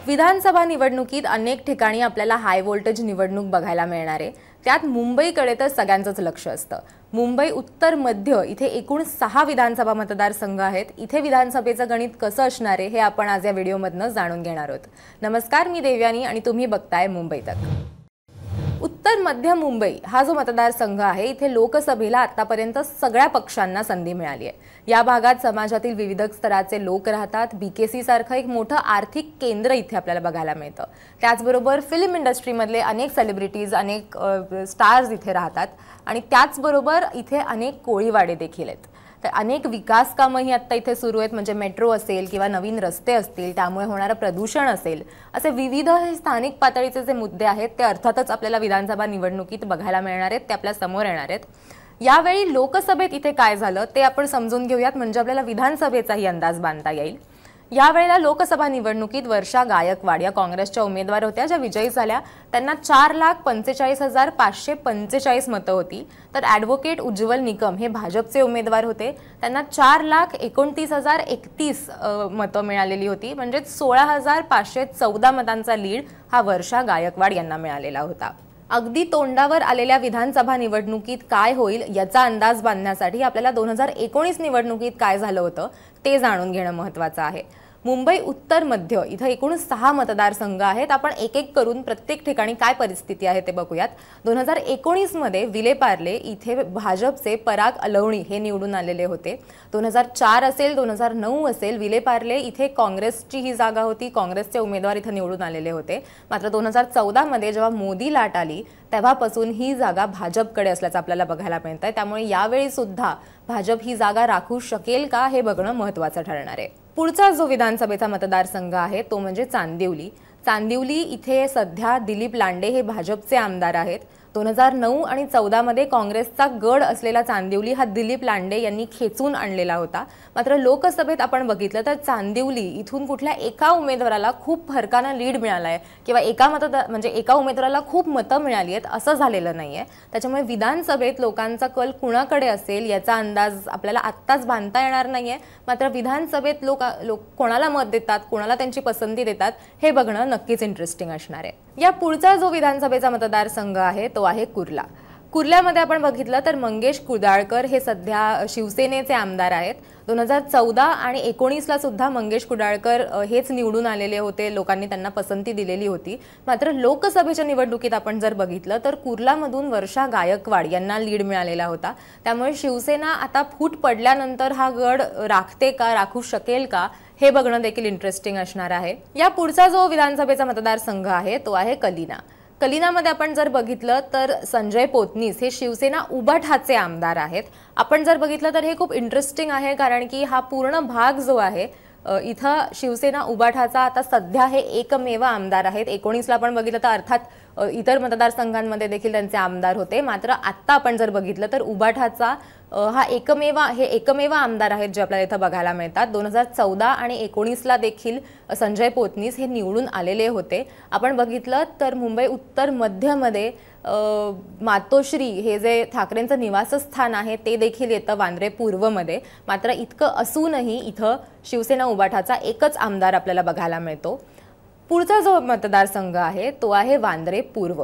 विधानसभा निवडणुकीत अनेक ठिकाणी आपल्याला हाय व्होल्टेज निवडणूक बघायला मिळणार आहे। त्यात मुंबईकडे तर सगळ्यांचंच लक्ष असतं। मुंबई उत्तर मध्य इथे एकूण 6 विधानसभा मतदारसंघ आहेत। इथे विधानसभेचं गणित कसं असणार आहे हे आपण आज या व्हिडिओमधनं जाणून घेणार आहोत। नमस्कार, मी देवयानी आणि तुम्ही बघताय मुंबई तक। उत्तर मध्य मुंबई हा जो मतदारसंघ आहे, इथे लोकसभेला आतापर्यंत सगळ्या पक्षांना संधी मिळाली आहे। या भागात समाजातील विविध स्तराचे लोक राहतात। बीकेसी सारखं एक मोठं आर्थिक केंद्र इथे आपल्याला बघायला मिळतं। त्याचबरोबर फिल्म इंडस्ट्रीमधले अनेक सेलिब्रिटीज, अनेक स्टार्स इथे राहतात आणि त्याचबरोबर इथे अनेक कोळीवाडे देखील आहेत। तर अनेक विकास कामंही आता इथे सुरू आहेत, म्हणजे मेट्रो असेल किंवा नवीन रस्ते असतील, त्यामुळे होणारं प्रदूषण असेल, असे विविध स्थानिक पातळीचे जे मुद्दे आहेत ते अर्थातच आपल्याला विधानसभा निवडणुकीत बघायला मिळणार आहेत, ते आपल्या समोर येणार आहेत। यावेळी लोकसभेत इथे काय झालं ते आपण समजून घेऊयात, म्हणजे आपल्याला विधानसभेचाही अंदाज बांधता येईल। यावेळेला लोकसभा निवडणुकीत वर्षा गायकवाड या काँग्रेसच्या उमेदवार होत्या, ज्या विजयी झाल्या। त्यांना 4,45,545 मतं होती। तर ॲडव्होकेट उज्ज्वल निकम हे भाजपचे उमेदवार होते, त्यांना 4,29,031 मतं मिळालेली होती, म्हणजे 16,514 मतांचा लीड हा वर्षा गायकवाड यांना मिळालेला होता। अगदी तोंडावर आलेल्या विधानसभा निवडणुकीत काय होईल याचा अंदाज बांधण्यासाठी आपल्याला 2019 निवडणुकीत काय झालं होतं ते जाणून घेणं महत्त्वाचं आहे। मुंबई उत्तर मध्य इथं एकूण 6 मतदारसंघ आहेत। आपण एक एक करून प्रत्येक ठिकाणी काय परिस्थिती आहे ते बघूयात। 2019 मध्ये विलेपार्ले इथे भाजपचे पराग अलवणी हे निवडून आलेले होते। 2004 असेल, 2009 असेल, विलेपार्ले इथे काँग्रेसची ही जागा होती, काँग्रेसचे उमेदवार इथे निवडून आलेले होते। मात्र 2014 मध्ये जेव्हा मोदी लाट आली तेव्हापासून ही जागा भाजपकडे असल्याचं आपल्याला बघायला मिळतंय। त्यामुळे यावेळी सुद्धा भाजप ही जागा राखू शकेल का हे बघणं महत्त्वाचं ठरणार आहे। पुढचा जो विधानसभेचा मतदारसंघ आहे तो म्हणजे चांदिवली। चांदिवली इथे सध्या दिलीप लांडे हे भाजपचे आमदार आहेत। 2009 आणि 14 मध्ये काँग्रेसचा गड असलेला चांदिवली हा दिलीप लांडे यांनी खेचून आणलेला होता। मात्र लोकसभेत आपण बघितलं तर चांदिवली इथून कुठल्या एका उमेदवाराला खूप फरकानं लीड मिळालाय किंवा एका उमेदवाराला खूप मतं मिळाली आहेत असं झालेलं नाहीये। त्याच्यामुळे विधानसभेत लोकांचा कल कुणाकडे असेल याचा अंदाज आपल्याला आत्ताच बांधता येणार नाहीये। मात्र विधानसभेत लोक कोणाला मत देतात, कोणाला त्यांची पसंती देतात हे बघणं नक्कीच इंटरेस्टिंग असणार आहे। या पुढचा जो विधानसभेचा मतदारसंघ आहे तो आहे कुर्ला। कुर्ल्यामध्ये आपण बघितलं तर मंगेश कुडाळकर हे सध्या शिवसेनेचे आमदार आहेत। 2014 आणि 19ला सुद्धा मंगेश कुडाळकर हेच निवडून आलेले होते, लोकांनी त्यांना पसंती दिलेली होती। मात्र लोकसभेच्या निवडणुकीत आपण जर बघितलं तर कुर्लामधून वर्षा गायकवाड यांना लीड मिळालेला होता। त्यामुळे शिवसेना आता फूट पडल्यानंतर हा गड राखते का, राखू शकेल का हे बघणं देखील इंटरेस्टिंग असणार आहे। या पुढचा जो विधानसभेचा मतदारसंघ आहे तो आहे कलिना। कलिनामध्ये आपण जर बघितलं तर संजय पोतनीस हे शिवसेना उबाठाचे आमदार आहेत। आपण जर बघितलं तर हे खूप इंटरेस्टिंग आहे, कारण की हा पूर्ण भाग जो आहे इथं शिवसेना उबाठाचा आता सध्या हे एकमेव आमदार आहेत। 19ला आपण बघितलं तर अर्थात इतर मतदारसंघांमध्ये देखील त्यांचे आमदार होते, मात्र आता आपण जर बघितलं तर उबाठाचा हा एकमेव आमदार आहेत जे आपल्याला इथं बघायला मिळतात। 2014 आणि 19ला देखील संजय पोतनीस हे निवडून आलेले होते। आपण बघितलं तर मुंबई उत्तर मध्यमध्ये मातोश्री हे जे ठाकरेंचं निवासस्थान आहे ते देखील येतं वांद्रे पूर्वमध्ये। मात्र इतकं असूनही इथं शिवसेना उबाठाचा एकच आमदार आपल्याला बघायला मिळतो। पुढचा जो मतदारसंघ आहे तो आहे वांद्रे पूर्व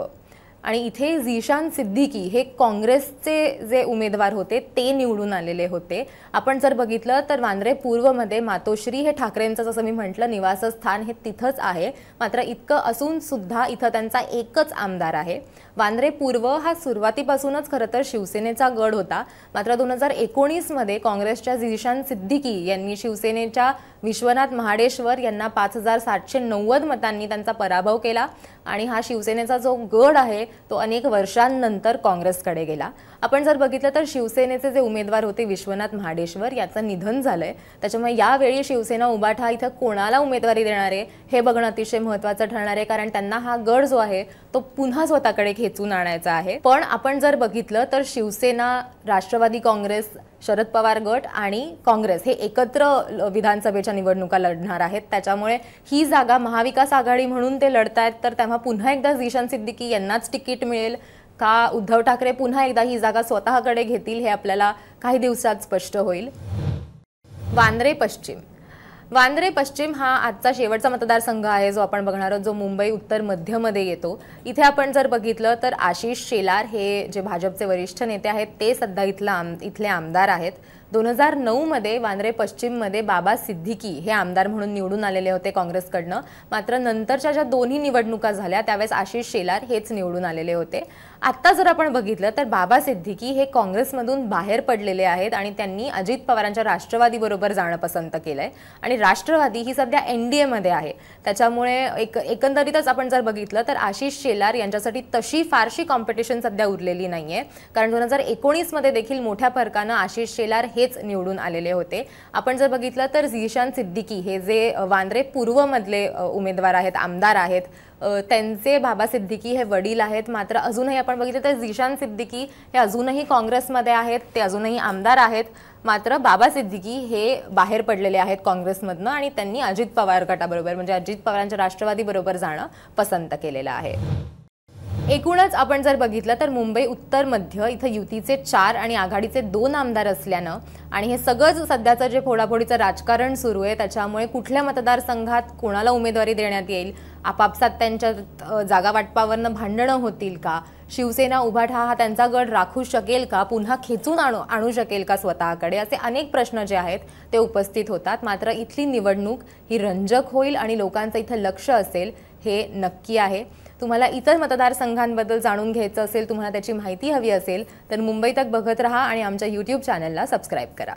आणि इथे झीशान सिद्दीकी हे काँग्रेसचे जे उमेदवार होते ते निवडून आलेले होते। आपण जर बघितलं तर वांद्रे पूर्वमध्ये मातोश्री हे ठाकरेंचं, जसं मी म्हटलं, निवासस्थान हे तिथंच आहे। मात्र इतकं असून सुद्धा इथं त्यांचा एकच आमदार आहे। वांद्रे पूर्व हा सुरुवातीपासूनच खरं तर शिवसेनेचा गड होता। मात्र 2019 मध्ये काँग्रेसच्या झीशान सिद्दीकी यांनी शिवसेनेच्या विश्वनाथ महाडेश्वर यांना 5,790 मतांनी त्यांचा पराभव केला आणि हा शिवसेनेचा जो गड आहे तो अनेक वर्षांनंतर काँग्रेसकडे गेला। आपण जर बघितलं तर शिवसेनेचे जे उमेदवार होते विश्वनाथ महाडेश्वर याचं निधन झालंय। त्याच्यामुळे यावेळी शिवसेना उबाठा इथं कोणाला उमेदवारी देणार आहे हे बघणं अतिशय महत्त्वाचं ठरणार आहे, कारण त्यांना हा गड जो आहे तो पुन्हा स्वतःकडे खेचून आणायचा आहे। पण आपण जर बघितलं तर शिवसेना, राष्ट्रवादी काँग्रेस, शरद पवार गट आणि काँग्रेस हे एकत्र विधानसभेच्या निवडणुका लढणार आहेत। त्याच्यामुळे ही जागा महाविकास आघाडी म्हणून ते लढतायत, तर तेव्हा पुन्हा एकदा झीशान सिद्दीकी यांनाच तिकीट मिळेल का उद्धव ठाकरे पुन्हा एकदा ही जागा स्वतःकडे घेतील हे आपल्याला काही दिवसात स्पष्ट होईल। वांद्रे पश्चिम वांद्रे पश्चिम हा आजचा शेवटचा मतदारसंघ आहे जो आपण बघणार आहोत, जो मुंबई उत्तर मध्यमध्ये येतो. इथे आपण जर बघितलं तर आशिष शेलार हे जे भाजपचे वरिष्ठ नेते आहेत ते सध्या इथले आमदार आहेत. 2009 मध्ये वांद्रे पश्चिममध्ये बाबा सिद्दीकी हे आमदार म्हणून निवडून आलेले होते काँग्रेसकडनं. मात्र नंतरच्या ज्या दोन्ही निवडणुका झाल्या त्यावेळेस आशिष शेलार हेच निवडून आलेले होते. आता जर आपण बघितलं तर बाबा सिद्दीकी हे काँग्रेसमधून बाहेर पडलेले आहेत आणि त्यांनी अजित पवारांच्या राष्ट्रवादी बरोबर जाणं पसंत केलंय आणि राष्ट्रवादी ही सध्या एनडीए मध्ये आहे. त्याच्यामुळे एकंदरीतच आपण जर बघितलं तर आशिष शेलार यांच्यासाठी तशी फारशी कॉम्पिटिशन सध्या उरलेली नाहीये, कारण 2019 मध्ये देखील मोठ्या फरकानं आशिष शेलार हेच निवडून आलेले होते. आपण जर बघितलं तर झीशान सिद्दीकी हे जे वांद्रे पूर्व मधले उमेदवार आहेत, आमदार आहेत, त्यांचे बाबा सिद्दीकी हे वडील आहेत. मात्र अजूनही आपण बघितलं तर झीशान सिद्दीकी हे अजूनही काँग्रेसमध्ये आहेत, ते अजूनही आमदार आहेत. मात्र बाबा सिद्दीकी हे बाहेर पडलेले आहेत काँग्रेसमधनं आणि त्यांनी अजित पवार गटाबरोबर म्हणजे अजित पवारांच्या राष्ट्रवादी बरोबर जाणं पसंत केलेलं आहे. एकूणच आपण जर बघितलं तर मुंबई उत्तर मध्य इथं युतीचे 4 आणि आघाडीचे 2 आमदार असल्यानं आणि हे सगळंच सध्याचं जे फोडाफोडीचं राजकारण सुरू आहे त्याच्यामुळे कुठल्या मतदारसंघात कोणाला उमेदवारी देण्यात येईल, आपापसात त्यांच्या जागा वाटपावरनं भांडणं होतील का, शिवसेना उभाठा हा त्यांचा गड राखू शकेल का, पुन्हा खेचून आणू शकेल का स्वतःकडे, असे अनेक प्रश्न जे आहेत ते उपस्थित होतात. मात्र इथली निवडणूक ही रंजक होईल आणि लोकांचं इथं लक्ष असेल हे नक्की आहे. तुम्हाला इतर मतदारसंघांबद्दल जाणून घ्यायचं असेल, तुम्हाला त्याची माहिती हवी असेल तर मुंबई तक बघत रहा आणि आमच्या YouTube चॅनलला सबस्क्राईब करा.